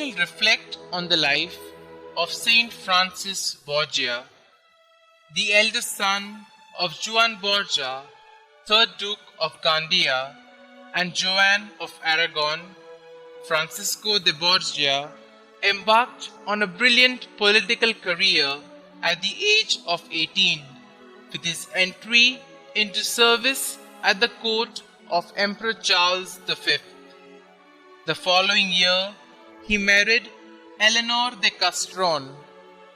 shall reflect on the life of St Francis Borgia, the eldest son of Juan Borgia, 3rd Duke of Gandia, and Joan of Aragon. Francisco de Borgia embarked on a brilliant political career at the age of 18, with his entry into service at the court of Emperor Charles V. The following year, he married Eleanor de Castron,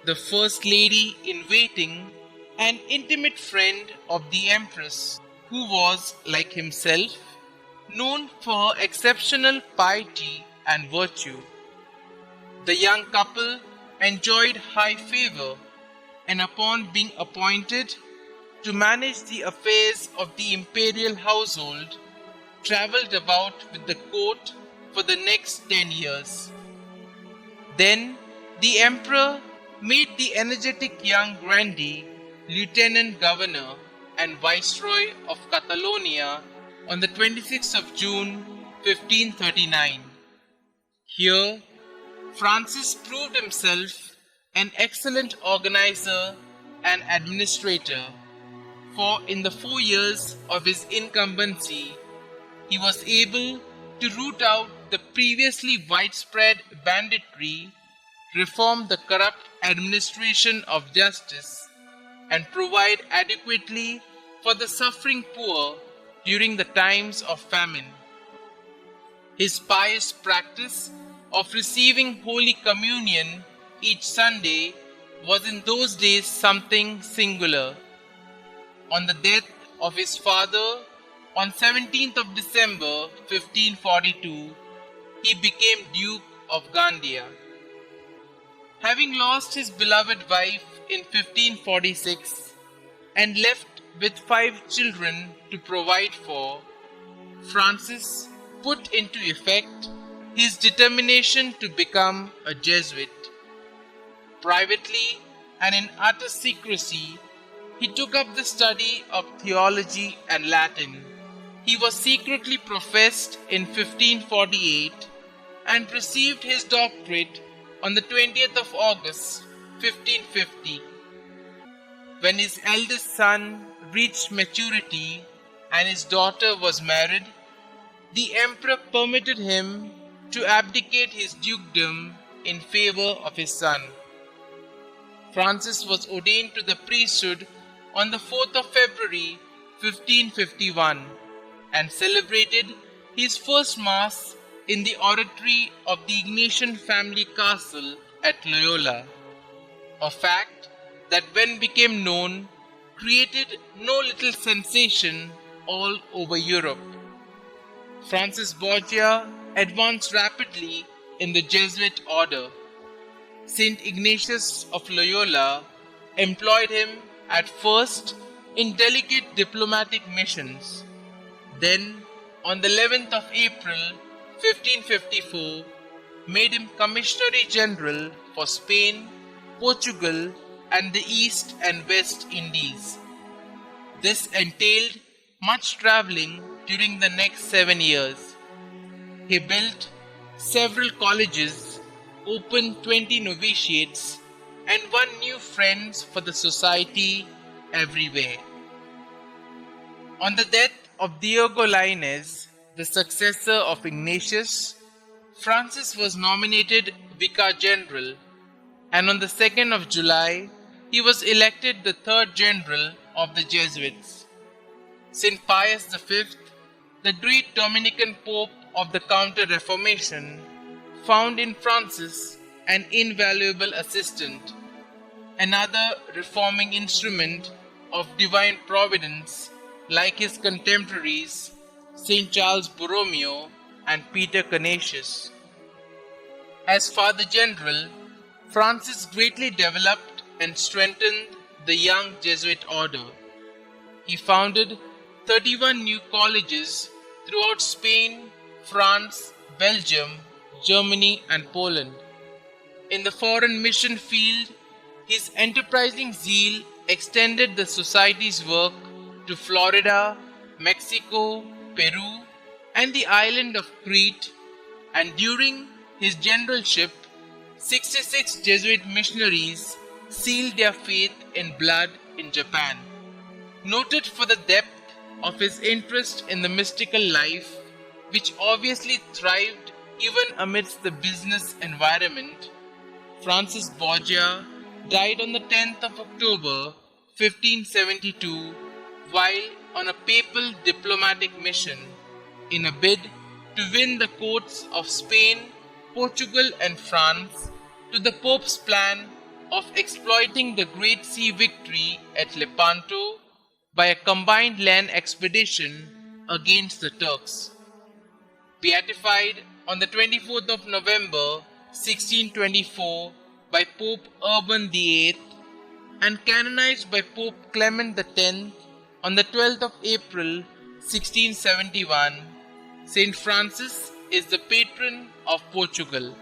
the First Lady in Waiting, an intimate friend of the Empress, who was, like himself, known for her exceptional piety and virtue. The young couple enjoyed high favor, and upon being appointed to manage the affairs of the imperial household, travelled about with the court for the next 10 years. Then the emperor made the energetic young grandee lieutenant governor and viceroy of Catalonia on the 26th of June 1539. Here, Francis proved himself an excellent organizer and administrator, for in the 4 years of his incumbency, he was able to root out the previously widespread banditry, reform the corrupt administration of justice, and provide adequately for the suffering poor during the times of famine. His pious practice of receiving Holy Communion each Sunday was in those days something singular. On the death of his father on 17th of December 1542, he became Duke of Gandia. Having lost his beloved wife in 1546 and left with 5 children to provide for, Francis put into effect his determination to become a Jesuit. Privately and in utter secrecy, he took up the study of theology and Latin. He was secretly professed in 1548 and received his doctorate on the 20th of August 1550. When his eldest son reached maturity and his daughter was married, the emperor permitted him to abdicate his dukedom in favor of his son. Francis was ordained to the priesthood on the 4th of February 1551 and celebrated his first Mass in the oratory of the Ignatian family castle at Loyola, a fact that when became known created no little sensation all over Europe. Francis Borgia advanced rapidly in the Jesuit order. St. Ignatius of Loyola employed him at first in delicate diplomatic missions. Then, on the 11th of April 1554, made him Commissary General for Spain, Portugal, and the East and West Indies. This entailed much travelling during the next 7 years. He built several colleges, opened 20 novitiates, and won new friends for the society everywhere. On the death of Diego Lainez, the successor of Ignatius, Francis was nominated Vicar General, and on the 2nd of July, he was elected the 3rd General of the Jesuits. St. Pius V, the great Dominican Pope of the Counter-Reformation, found in Francis an invaluable assistant, another reforming instrument of divine providence like his contemporaries St. Charles Borromeo and Peter Canisius. As Father General, Francis greatly developed and strengthened the young Jesuit order. He founded 31 new colleges throughout Spain, France, Belgium, Germany, and Poland. In the foreign mission field, his enterprising zeal extended the Society's work to Florida, Mexico, Peru, and the island of Crete, and during his generalship, 66 Jesuit missionaries sealed their faith in blood in Japan. Noted for the depth of his interest in the mystical life, which obviously thrived even amidst the business environment, Francis Borgia died on the 10th of October 1572 while on a papal diplomatic mission in a bid to win the courts of Spain, Portugal and France to the Pope's plan of exploiting the Great Sea victory at Lepanto by a combined land expedition against the Turks. Beatified on the 24th of November 1624 by Pope Urban VIII and canonized by Pope Clement X on the 12th of April 1671, St. Francis is the patron of Portugal.